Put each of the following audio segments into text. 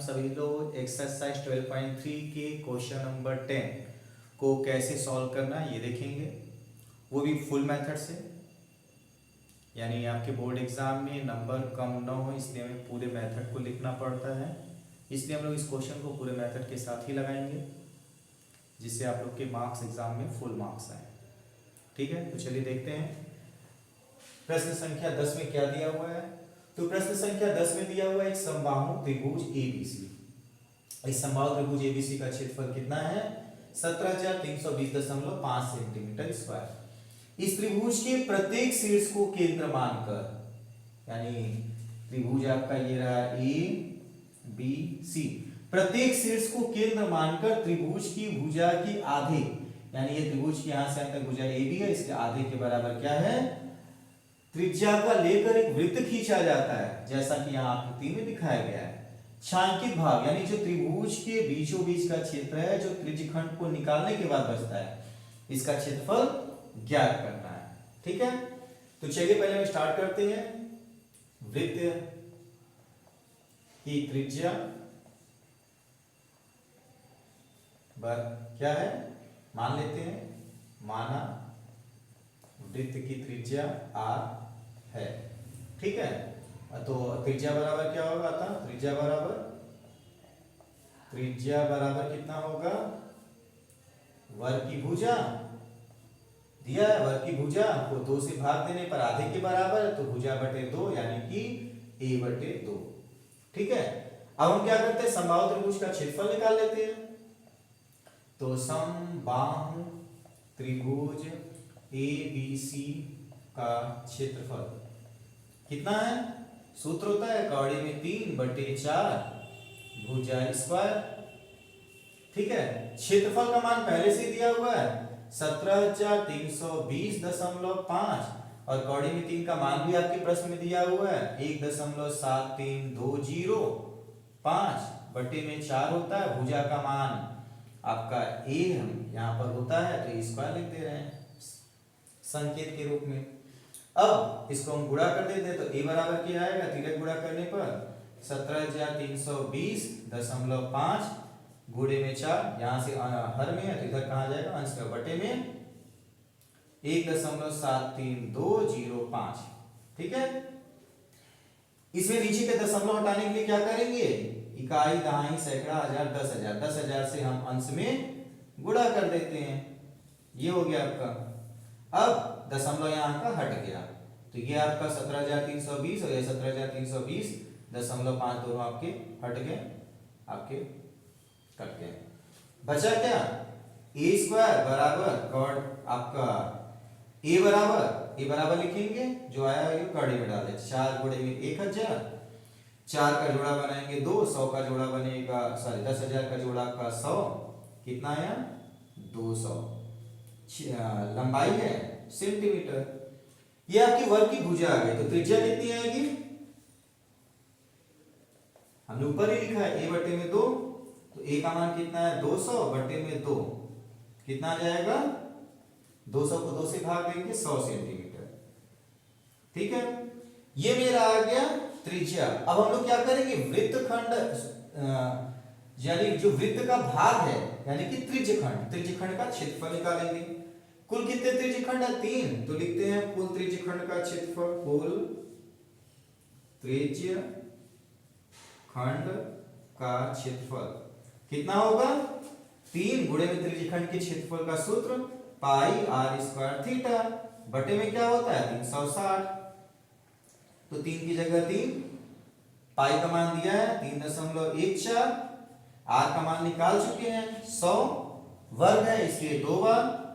सभी लोग एक्सरसाइज 12.3 के क्वेश्चन नंबर 10 को कैसे सॉल्व करना है ये देखेंगे, वो भी फुल मेथड से। यानी आपके बोर्ड एग्जाम में नंबर कम ना हो इसलिए हमें पूरे मेथड को लिखना पड़ता है, इसलिए हम लोग इस क्वेश्चन को पूरे मेथड के साथ ही लगाएंगे जिससे आप लोग के मार्क्स एग्जाम में फुल मार्क्स आए। ठीक है, तो चलिए देखते हैं प्रश्न संख्या 10 में क्या दिया हुआ है। तो प्रश्न संख्या 10 में दिया हुआ है एक समबाहु त्रिभुज एबीसी। इस समबाहु त्रिभुज एबीसी का क्षेत्रफल कितना है? 17,320.5 सेंटीमीटर स्क्वायर। इस त्रिभुज के प्रत्येक शीर्ष को केंद्र मानकर, यानी त्रिभुज आपका ये रहा ए बी सी, प्रत्येक शीर्ष को केंद्र मानकर त्रिभुज की भुजा की आधे, यानी ये त्रिभुज की यहां से यहां तक भुजा ए बी है, इसके आधे के बराबर क्या है? त्रिज्या का लेकर एक वृत्त खींचा जाता है, जैसा कि यहाँ आकृति में दिखाया गया है। छांकित भाग यानी जो त्रिभुज के बीचों बीच का क्षेत्र है, जो त्रिज्यखंड को निकालने के बाद बचता है, इसका क्षेत्रफल ज्ञात करना है। ठीक है, तो चलिए पहले हम स्टार्ट करते हैं। वृत्त की त्रिज्या क्या है मान लेते हैं, माना वृत्त की त्रिज्या r है। ठीक है, तो त्रिज्या बराबर क्या होगा था? त्रिज्या बराबर कितना होगा? वर्ग की भुजा दिया है, वर्ग की भुजा को 2 से भाग देने पर आधे के बराबर है, तो भुजा बटे 2 यानी कि a बटे 2। ठीक है, अब हम क्या करते हैं? समबाहु त्रिभुज का क्षेत्रफल निकाल लेते हैं। तो समबाहु त्रिभुज ABC का क्षेत्रफल कितना है? सूत्र होता है कौड़ी में 3/4 भुजा स्क्वायर। ठीक है, क्षेत्रफल का मान पहले से दिया हुआ है 17,320.5 और कौड़ी में 3 का मान भी आपके प्रश्न में दिया हुआ है 1.7325 बटे में 4 होता है। भुजा का मान आपका a हम यहाँ पर होता है तो स्क्वायर लिख दे रहे हैं संकेत के रूप में। अब इसको हम गुणा कर देते हैं तो a बराबर क्या आएगा? तिरक गुणा करने पर 17,320.5 गुणे में 4, यहाँ से हर में है तो इधर कहाँ जाएगा? अंश का बटे में 1.73205। ठीक है, इसमें नीचे के दशमलव हटाने के लिए क्या करेंगे? इकाई, दहाई, सैकड़ा, हजार, 10,000, 10,000 से हम अंश में गुणा कर देते हैं। ये हो गया आपका। अब दशमलव यहाँ का हट गया तो ये आपका 17,320 और ये 17,320.5 दोनों आपके हट गए, आपके कट गए। बचा क्या? a स्क्वायर बराबर कॉर्ड आपका a बराबर लिखेंगे, जो आया ये कौड़ी में डाले 4 गुणे में 1,000, 4 का जोड़ा बनाएंगे 2, 100 का जोड़ा बनेगा, सॉरी 10,000 का जोड़ा का 100, कितना आया? 200। लंबाई है सेंटीमीटर। ये आपकी वर्ग की भुजा आ गई, तो त्रिज्या कितनी आएगी? हमने ऊपर ही लिखा है a बटे में 2, तो a का मान कितना है? 200 बटे में 2 कितना आ जाएगा? 200 को 2 से भाग देंगे 100 सेंटीमीटर। ठीक है, ये मेरा आ गया त्रिज्या। अब हम लोग क्या करेंगे? वृत्तखंड यानी जो वृत्त का भाग है यानी कि त्रिज्यखंड का क्षेत्रफल निकालेंगे। कुल कितने त्रिज्यखंड है? 3, तो लिखते हैं कुल त्रिज्यखंड का क्षेत्रफल। कुल त्रिज्यखंड का क्षेत्रफल कितना होगा? 3 गुणे में त्रिज्यखंड के क्षेत्रफल का सूत्र पाई r स्क्वायर थीटा बटे में क्या होता है? 360। तो 3 की जगह 3, पाई का मान दिया है 3.14, r का मान निकाल चुके हैं 100, वर्ग है इसलिए 2 बार।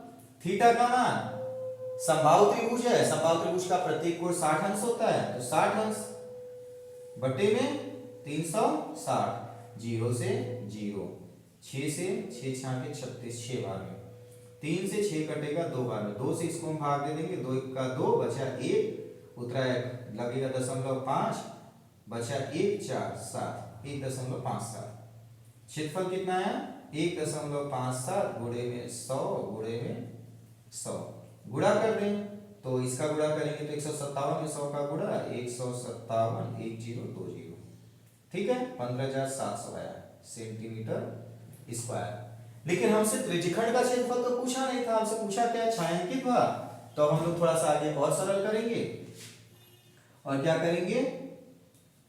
थीटा का मान समबाहु त्रिभुज है, समबाहु त्रिभुज का प्रत्येक कोण 60 अंश होता है, तो 60 अंश बटे में 360, 0 से 0, 6 से 6 छाके 36, 6 बार में 3 से 6 कटेगा 2 बार में, 2 से इसको हम भाग दे देंगे, 2 का 2 बचा 1, उतरा लगेगा 0.5, बचा 1 4 7, 1.57। क्षेत्रफल कितना है? 1.57 गुणे में 100 गुणे में 100 गुणा कर दें तो इसका गुणा करेंगे तो 157 में 100 का गुणा 157, 1020। ठीक है, 15,700 आया सेंटीमीटर स्क्वायर। लेकिन हमसे त्रिज्यखंड का क्षेत्रफल तो पूछा नहीं था, हमसे पूछा क्या, छायांकित भाग। तो हम लोग थोड़ा सा आगे और सरल करेंगे और क्या करेंगे,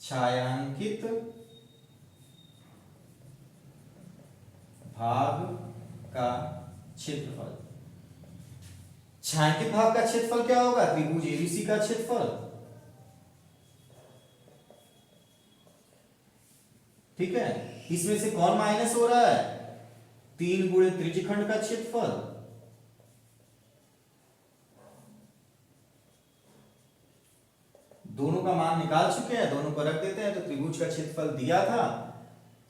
छायांकित भाग का क्षेत्रफल। छायांकित भाग का क्षेत्रफल क्या होगा, त्रिभुज एबीसी का क्षेत्रफल। ठीक है, इसमें से कौन माइनस हो रहा है, 3 गुणे त्रिज्यखंड का क्षेत्रफल। दोनों का मान निकाल चुके हैं, दोनों को रख देते हैं। तो त्रिभुज का क्षेत्रफल दिया था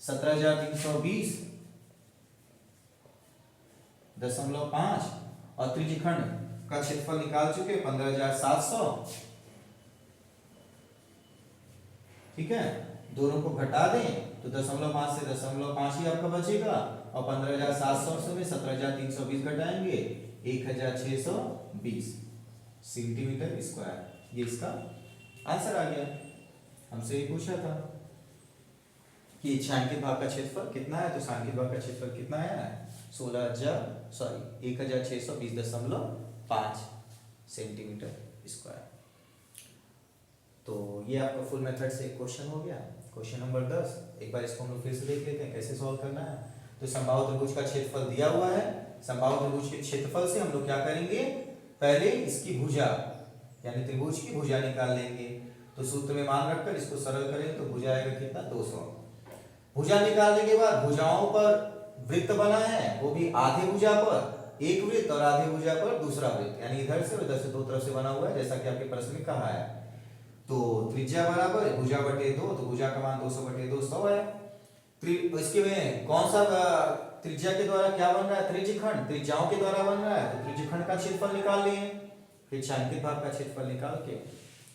17,320.5 और त्रिज्यखंड का क्षेत्रफल निकाल चुके 15,700। ठीक है, दोनों को घटा दें तो 0.5 से 0.5 ही आपका बचेगा और 15,700 में 17,320 घटाएंगे 1,620 सेंटीमीटर स्क्वायर। ये इसका आंसर आ गया। हमसे ये पूछा था कि छायांकित भाग का क्षेत्रफल कितना है, तो छायांकित भाग का क्षेत्रफल कितना है, 1,620.5 सेंटीमीटर स्क्वायर। तो ये आपका फुल मेथड से क्वेश्चन हो गया। क्वेश्चन नंबर 10, एक बार इसको हम लोग फिर से देख लेते हैं कैसे सॉल्व करना है। तो समबाहु त्रिभुज का क्षेत्रफल दिया हुआ है। समबाहु त्रिभुज के क्षेत्रफल से हम लोग क्या करेंगे, पहले इसकी भुजा यानी त्रिभुज की भुजा निकाल लेंगे। तो सूत्र में मान रखकर इसको सरल करेंगे तो भुजा आएगा कितना, 200। भुजा निकालने के बाद भुजाओं पर वृत्त बना है, वो भी आधे भुजा पर एक वृत्त और आधे भुजा पर दूसरा वृत्त, यानी इधर से और इधर से दो तरफ से बना हुआ है, जैसा कि आपके प्रश्न में कहा है। तो त्रिज्या बराबर भुजा बटे 2, तो भुजा का मान 200 बटे 2 100 है। इसके में कौन सा त्रिज्या के द्वारा क्या बन रहा है, त्रिज्यखंड, त्रिज्याओं के द्वारा बन रहा है, तो त्रिज्यखंड का क्षेत्रफल निकाल लिए। फिर छायांकित भाग का क्षेत्रफल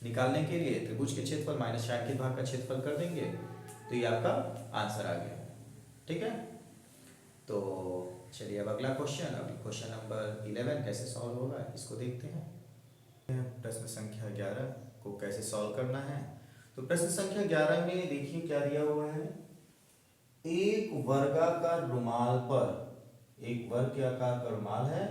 निकालने के लिए त्रिभुज के क्षेत्रफल माइनस छायांकित भाग का क्षेत्रफल कर देंगे, तो ये आपका आंसर आ गया। ठीक है, तो चलिए अब अगला क्वेश्चन, अभी क्वेश्चन नंबर 11 कैसे सॉल्व होगा इसको देखते हैं। प्रश्न संख्या 11 को कैसे सॉल्व करना है। तो प्रश्न संख्या 11 में देखिए क्या दिया हुआ है, एक वर्गाकार रुमाल पर, एक वर्ग के आकार का रुमाल है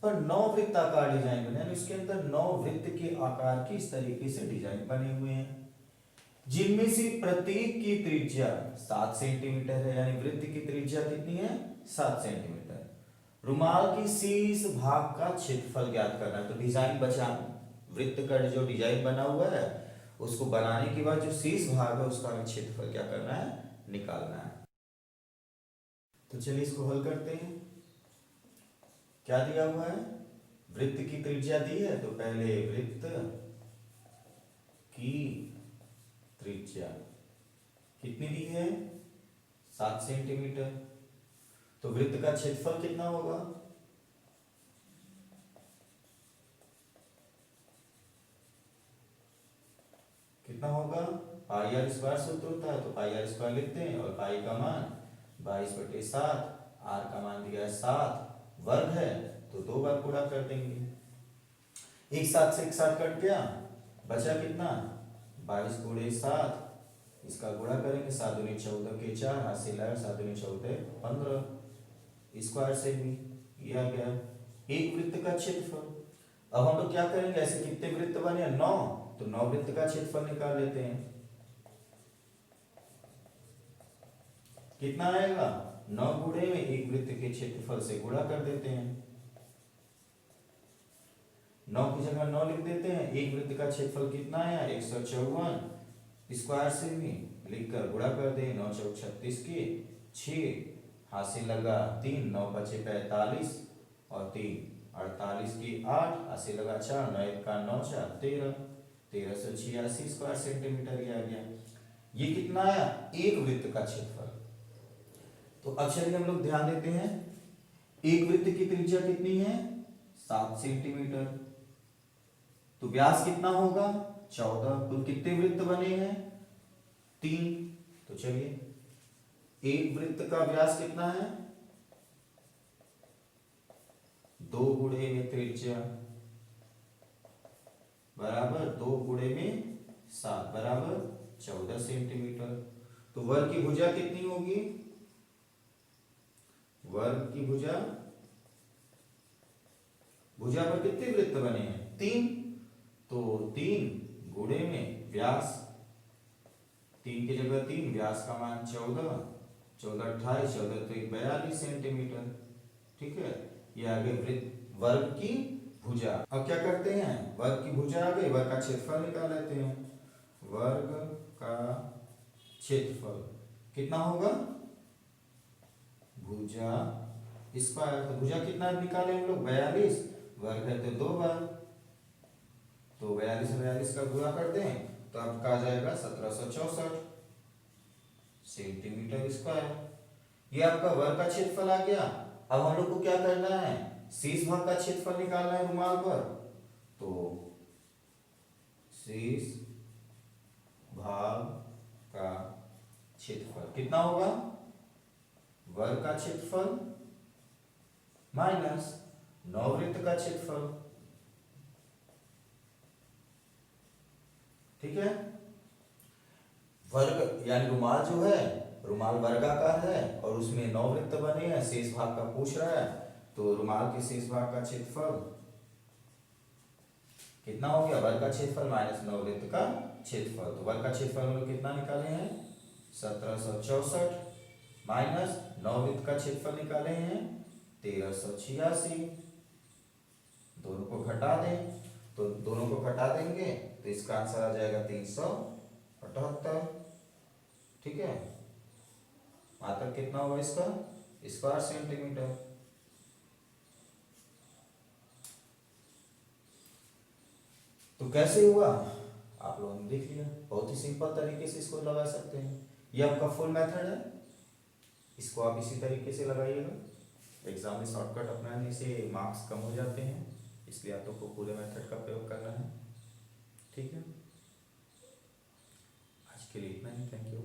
पर 9 वृत्ताकार डिजाइन बने हैं। इसके अंदर 9 वृत्त के आकार की इस तरीके से डिजाइन बने हुए हैं, जिनमें से प्रत्येक की त्रिज्या 7 सेंटीमीटर है, यानी वृत्त की त्रिज्या कितनी है, 7 सेंटीमीटर। रुमाल की शीर्ष भाग का क्षेत्रफल ज्ञात करना है। तो डिजाइन बचा, वृत्त का जो डिजाइन बना हुआ है उसको बनाने के बाद जो शीर्ष भाग है उसका हमें क्षेत्रफल क्या करना है, निकालना है। तो चलिए इसको हल करते हैं। क्या दिया हुआ है, वृत्त की त्रिज्या दी है, तो पहले वृत्त की त्रिज्या कितनी दी है, 7 सेंटीमीटर। तो वृत्त का क्षेत्रफल कितना होगा, कितना होगा, पाई आर स्क्वायर सूत्र होता है, तो पाई आर स्क्वायर लिखते हैं और पाई का मान 22/7, आर का मान दिया है 7, वर्ग है तो 2 बार गुणा कर देंगे। एक 7 से एक 7 कट गया, बचा कितना, 22 गुणे 7, इसका गुणा करेंगे 7 दूनी 14 के 4, हाथ से लाया 7 दूनी 14 15, स्क्वायर से भी ये आ गया एक वृत्त का क्षेत्रफल। अब हम लोग क्या करेंगे, ऐसे कितने वृत्त बने, 9, तो 9 वृत्त का क्षेत्रफल निकाल लेते हैं। कितना आएगा, 9 गुणे में एक वृत्त के क्षेत्रफल से गुणा कर देते हैं। 9 की जगह 9 लिख देते हैं, एक वृत्त का क्षेत्रफल कितना आया, 154, स्क्वायर से भी लिखकर गुणा कर दे, 9 चौक 36 के 6, हाथ से लगा 3, 9 बचे 45 और 3 48 की 8, हाथ से लगा 4, 9 का 9 4 13, 1386 स्क्वायर सेंटीमीटर ये आ गया। ये कितना आया, एक वृत्त का क्षेत्रफल। तो अब चलिए हम लोग ध्यान देते हैं, एक वृत्त की त्रिज्या कितनी है, 7 सेंटीमीटर। तो व्यास कितना होगा, 14। कुल कितने वृत्त बने हैं, 3। तो चलिए एक वृत्त का व्यास कितना है, 2 गुणे में त्रिज्या बराबर 2 गुणे में 7 बराबर 14 सेंटीमीटर। तो वर्ग की भुजा कितनी होगी? वर्ग की भुजा, भुजा पर कितने वृत्त बने हैं? 3। तो 3 गुणे में व्यास, 3 की जगह 3, व्यास का मान 14, 14 28, 14 तो 42 सेंटीमीटर। ठीक है, ये आगे वृत्त वर्ग की भुजा। अब क्या करते हैं, वर्ग की भुजा आ गई, वर्ग का क्षेत्रफल निकाल लेते हैं। वर्ग का क्षेत्रफल कितना होगा? भुजा स्क्वायर, तो भुजा कितना निकाले हम लोग? 42, वर्ग है तो 2 बार, तो 42 42 का गुणा कर दें तो आपका आ जाएगा 1764 सेंटीमीटर स्क्वायर। ये आपका वर्ग का क्षेत्रफल आ गया। अब हम लोग को क्या करना है? शेष भाग का क्षेत्रफल निकालना है रुमाल पर। तो शेष भाग का क्षेत्रफल कितना होगा? वर्ग का क्षेत्रफल माइनस नौवृत्त का क्षेत्रफल। ठीक है, वर्ग यानी रुमाल जो है, रुमाल वर्गाकार है और उसमें 9 वृत्त बने हैं, शेष भाग का पूछ रहा है, तो रुमाल के शेष भाग का क्षेत्रफल कितना हो गया? वर्ग का क्षेत्रफल माइनस 9 वृत्त का क्षेत्रफल। तो वर्ग का क्षेत्रफल हम लोग कितना निकाले हैं? 1764 माइनस 9 वृत्त का क्षेत्रफल निकाले हैं 1386। दोनों को घटा दें, तो दोनों को घटा देंगे तो इसका आंसर आ जाएगा 378। ठीक है, मात्रक कितना होगा इसका? Square centimetre. तो कैसे हुआ आप लोगों ने देख लिया, बहुत ही सिंपल तरीके से इसको लगा सकते हैं। ये आपका फुल मेथड है, इसको आप इसी तरीके से लगाइएगा। एग्जाम में शॉर्टकट अपनाने से मार्क्स कम हो जाते हैं, इसलिए आप लोग को पूरे मेथड का प्रयोग करना है। ठीक है, आज के लिए इतना ही, थैंक यू।